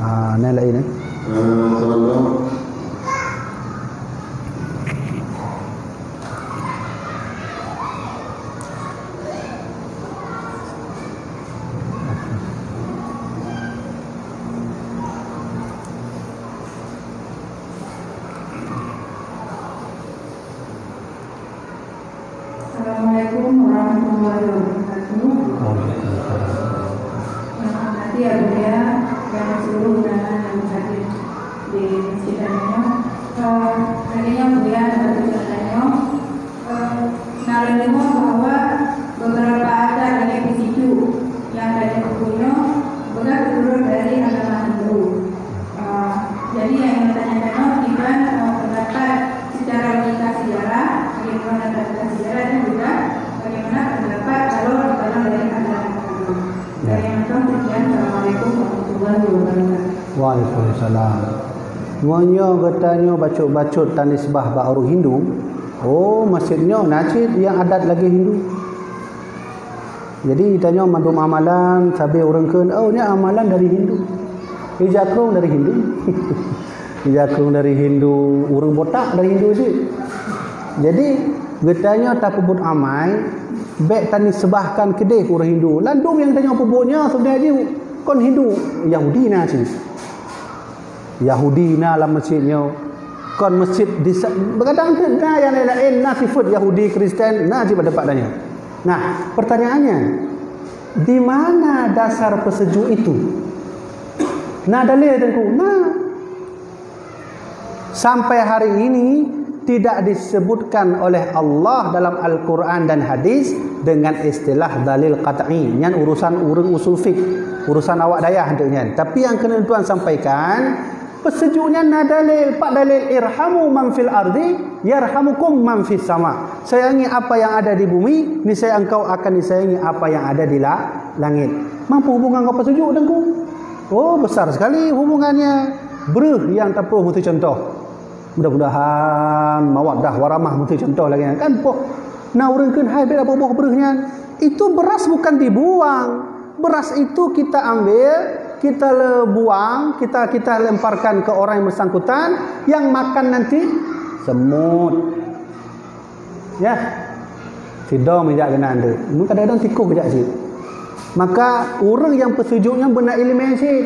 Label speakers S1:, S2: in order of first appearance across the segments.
S1: Ni lain ni.
S2: Assalamualaikum warahmatullahi wabarakatuh. Nanti ya Bu ya, yang seluruh undangan yang hadir di masjid Danyo. Akhirnya Bu ya, dari Danyo, narendemo bahwa beberapa ada individu yang dari bukunya berasal dari agama Hindu. Jadi yang bertanya-tanya kita pendapat secara logika sejarah, bagaimana pendapat sejarah dan juga bagaimana pendapat kalau dibalang dari agama Hindu. Dari yang sekian, Assalamualaikum warahmatullahi wabarakatuh.
S1: Waalaikumsalam. Semuanya bertanya bacot-bacot tanisbah baru Hindu. Oh, masjidnya najid yang adat lagi Hindu. Jadi tanya mandum amalan, sabi orang kan, oh ni amalan dari Hindu. Hijakrong dari Hindu. Hijakrong dari Hindu, orang botak dari Hindu sih. Jadi bertanya tak pebut amai, baik tanisbahkan kedai orang Hindu. Landum yang tanya pebutnya sebenarnya kon Hindu, Yahudi na sih. Yahudi na lah masjidnya. Kon masjid di berkadang na yang lain na sifat Yahudi Kristen na je pada padanya. Nah, pertanyaannya, di mana dasar pesejuk itu? Nah, dalil tentu. Nah, sampai hari ini tidak disebutkan oleh Allah dalam Al-Quran dan hadis dengan istilah dalil qat'i. Yang urusan usul fiqh, urusan awak dayah tentunya. Tapi yang kena tuan sampaikan, pesejuknya na dalil, pak dalil irhamu man fil ardi yarhamukum man fis sama. Sayangi apa yang ada di bumi, niscaya engkau akan disayangi apa yang ada di langit. Mampu hubungan kau pesejuk dengku? Oh, besar sekali hubungannya. Berh yang tak perlu mesti contoh. Mudah-mudahan mawaddah waramah mesti contoh lagi kan poh. Nah urangkeun hai beda boboh berhnya. Itu beras bukan dibuang. Beras itu kita ambil, kita buang, kita lemparkan ke orang yang bersangkutan, yang makan nanti semut. Ya. Tidur menjak kena anda. Ini kadang-kadang tikus kejap sih. Maka orang yang pesejuknya benar ilmu sih.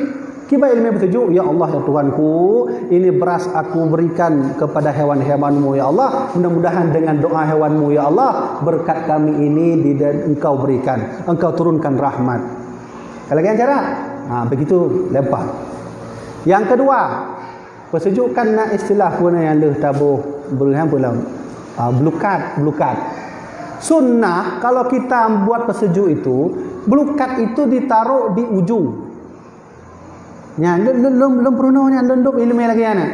S1: Kibai ilmu pesejuk, ya Allah ya Tuhanku, ini beras aku berikan kepada hewan-hewanmu ya Allah. Mudah-mudahan dengan doa hewanmu ya Allah, berkat kami ini engkau berikan, engkau turunkan rahmat. Kalau lagi cara, begitu lempar. Yang kedua, pesejukkan nak istilah pun yang leh tabuh berham pula belukat. Sunnah kalau kita buat pesejuk itu, belukat itu ditaruh di ujung. Ya, belum pernahnya lendup ilmu lagi anak.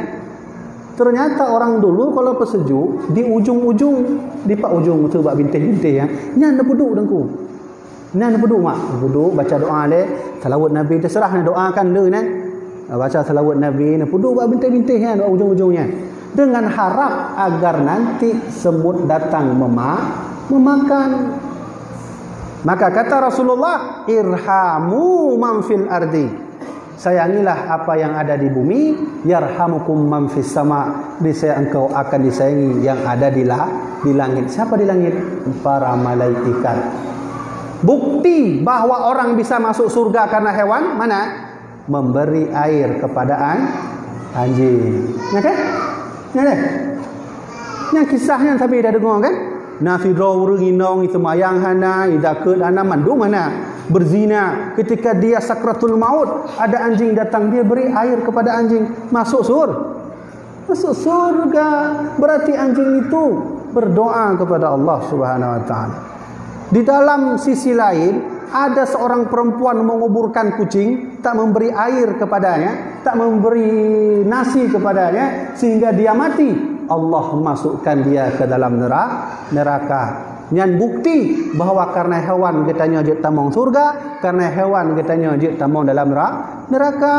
S1: Ternyata orang dulu kalau pesejuk di ujung-ujung, di pak ujung tu bak bintih-bintih ya. Nya nak duduk dengku. Nya nak duduk mak, duduk baca doa le, salawat Nabi terserah nak doakan le kan. Baca salawat Nabi, nak duduk bak bintih-bintih ya ujung-ujungnya. Dengan harap agar nanti semut datang memakan. Maka kata Rasulullah, irhamu man fil ardi. Sayangilah apa yang ada di bumi, yarhamukum man fis sama. Niscaya engkau akan disayangi yang ada di langit. Siapa di langit? Para malaikat. Bukti bahwa orang bisa masuk surga karena hewan mana? Memberi air kepada anjing. Ya kan? Ya kan? Yang kisahnya tapi dah dengar kan? Nafidra urunginong itu mayang hana, idakut hana mandung mana? Berzina, ketika dia sakratul maut, ada anjing datang, dia beri air kepada anjing, masuk surga. Berarti anjing itu berdoa kepada Allah Subhanahu wa taala. Di dalam sisi lain, ada seorang perempuan menguburkan kucing, tak memberi air kepadanya, tak memberi nasi kepadanya, sehingga dia mati. Allah masukkan dia ke dalam neraka. Yang bukti bahawa karena hewan katanya dia tamong surga, karena hewan katanya dia tamong dalam neraka.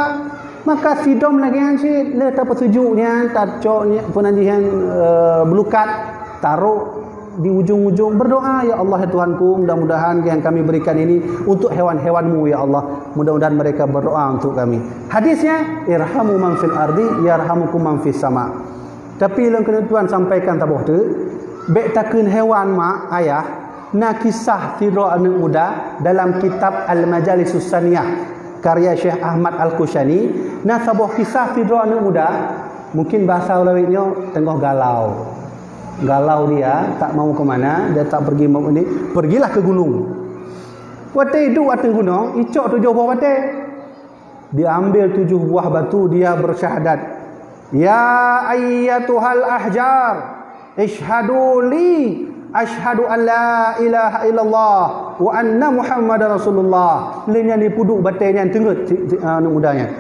S1: Maka sidom lagi anjing le tak pesujuknya, tak coknya pun anjing belukat taruh di ujung-ujung berdoa, ya Allah ya Tuhanku, mudah-mudahan yang kami berikan ini untuk hewan-hewanmu ya Allah, mudah-mudahan mereka berdoa untuk kami. Hadisnya, irhamu man fil ardi yarhamukum man fis sama. Tapi yang kena Tuhan sampaikan tabuh tu, bek takun hewan mak ayah, na kisah tidur anak muda dalam kitab Al-Majalisus Saniyah karya Syekh Ahmad Al-Kushani. Nah tabuh kisah tidur anak muda, mungkin bahasa ulawitnya tengah galau dia, tak mau ke mana, dia tak pergi mau ini, pergilah ke gunung. Wate duduk atas gunung, icok 7 buah wate. Dia ambil 7 buah batu, dia bersyahadat. Ya ayyatuhal ahjar, ishhadu li, ashhadu an la ilaha illallah wa anna Muhammadar Rasulullah. Lainnya dipuduk batenya tenggut mudanya.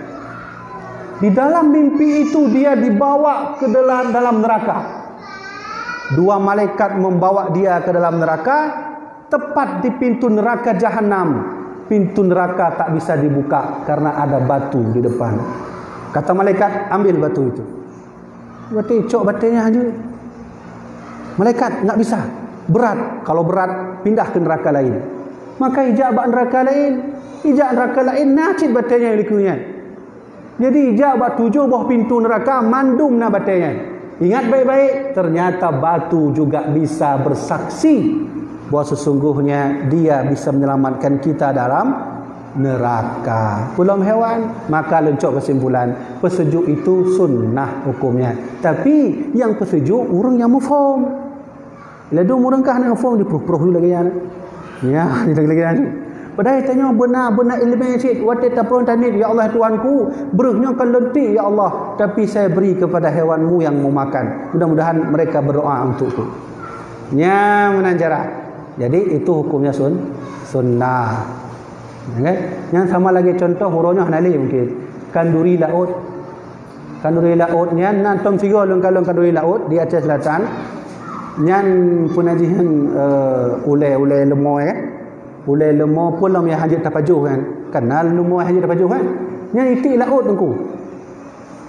S1: Di dalam mimpi itu dia dibawa ke dalam neraka. 2 malaikat membawa dia ke dalam neraka, tepat di pintu neraka Jahannam. Pintu neraka tak bisa dibuka karena ada batu di depan. Kata malaikat, ambil batu itu. Berarti cok batenya aja. Malaikat, tak bisa. Berat. Kalau berat, pindah ke neraka lain. Maka ijabah neraka lain. Ijabah neraka lain, nacit batenya likunya. Jadi ijabah 7 buah pintu neraka, mandum na batenya. Ingat baik-baik, ternyata batu juga bisa bersaksi bahwa sesungguhnya dia bisa menyelamatkan kita dalam neraka. Pulang hewan, maka lencok kesimpulan, pesejuk itu sunnah hukumnya. Tapi yang pesejuk orang yang mufham. Bila dia orang kah nak mufham dia peruh dulu lagi ya. Dia lagi. Padahal tanya benar-benar ilmu cik, wate tapron tanit, ya Allah Tuhanku, beruknya kan lentik ya Allah, tapi saya beri kepada hewanmu yang mau makan. Mudah-mudahan mereka berdoa untukku. Nya menanjara. Jadi itu hukumnya sunnah. Okay? Yang sama lagi contoh huronya nali mungkin. Kanduri laut. Kanduri lautnya nantong tiga lengkalong kanduri laut di Aceh Selatan. Nyan punajihan ulai lemah ya. Ulai lemah pula yang hajat tapajuh kan. Kenal lemah hajat tapajuh kan. Nyan itik laut tengku.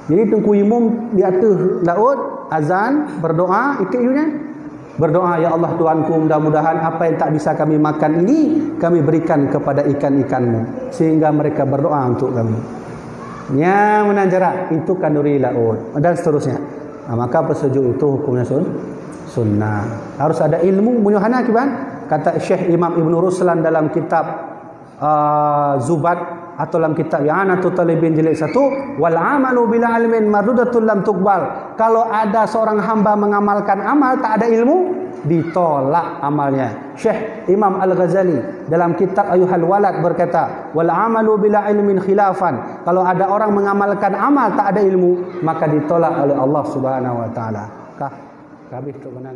S1: Jadi tengku imam di atas laut azan berdoa itik nya. Berdoa, ya Allah Tuhanku, mudah-mudahan apa yang tak bisa kami makan ini kami berikan kepada ikan-ikanmu sehingga mereka berdoa untuk kami. Nya menanjara itu kanduri laut dan seterusnya. Nah, maka pesejuk itu hukumnya sunnah. Harus ada ilmu munyahana kiban. Kata Syekh Imam Ibn Ruslan dalam kitab Zubat atau dalam kitab I'anatul Talibin jilid 1, wal amalu bila ilmin mardudatun lam tuqbal. Kalau ada seorang hamba mengamalkan amal tak ada ilmu, ditolak amalnya. Syekh Imam Al-Ghazali dalam kitab Ayuhal Walad berkata, wal amalu bila ilmin khilafan. Kalau ada orang mengamalkan amal tak ada ilmu, maka ditolak oleh Allah Subhanahu wa taala. Kah habis tu benar.